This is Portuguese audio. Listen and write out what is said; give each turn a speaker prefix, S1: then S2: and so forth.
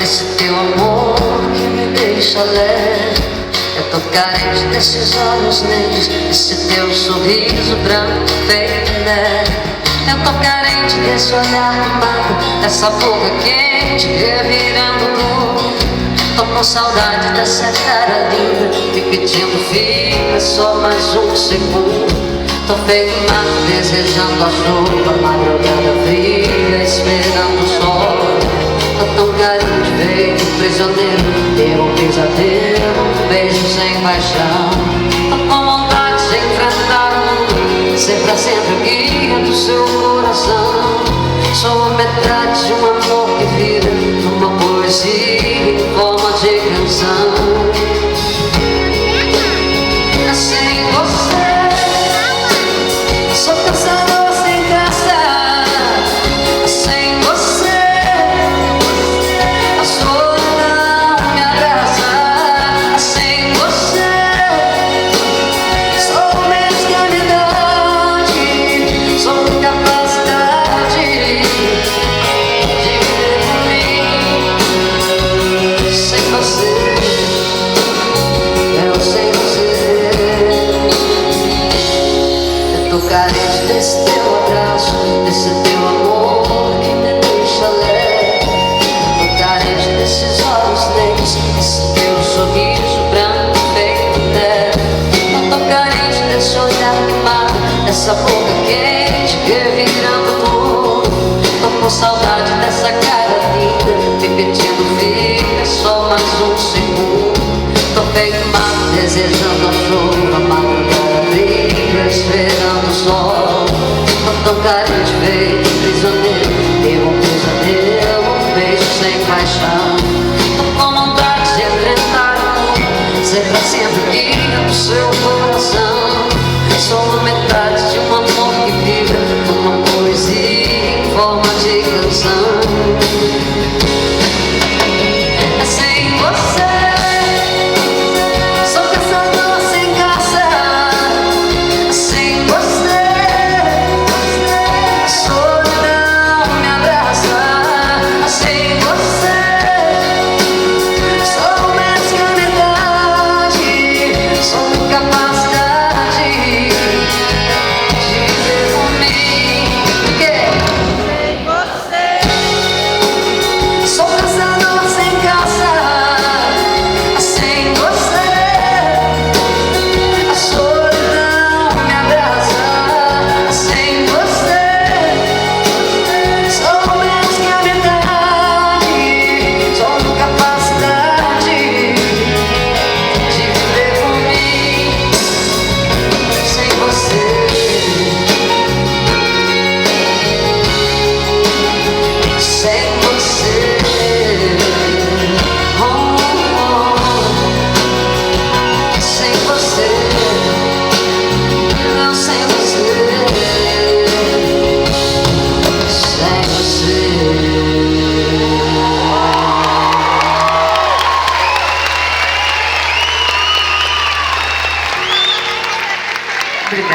S1: desse teu amor que me deixa leve. Eu tô carente desses olhos negros, desse teu sorriso branco feito neve. Eu tô carente desse olhar queimado, dessa boca quente revirando luz. Tô com saudade dessa cara linda, me pedindo fica só mais um segundo. Tô feito mato desejando a chuva, madrugada fria esperando o sol. Tô tão carente, feito prisioneiro, ter um pesadelo, um beijo sem paixão. Tô com vontade de enfrentar o mundo, ser pra sempre o guia do seu coração. Sou a metade de um amor que vira numa poesia em forma de canção. Sem você sou caçador sem caça. Sem você a solidão me abraça. Sem você sou minha escravidade, sou incapacidade de viver por mim. Sem você eu sem você. Tô carente desse teu abraço, desse teu amor que me deixa leve. Tô carente desses olhos negros, desse teu sorriso branco feito neve. Não tô carente desse olhar queimado, dessa boca quente revirando o mundo. Tô com saudade dessa cara linda, me pedindo fica só mais um segundo. Tô feito mato desejando a chuva, madrugada fria esperando o sol. Tô tão carente, feito prisioneiro, ter um pesadelo, um beijo sem paixão. Tô com vontade de enfrentar o mundo, ser pra sempre guia do seu coração. Sou a metade de um amor que vibra numa poesia em forma de canção.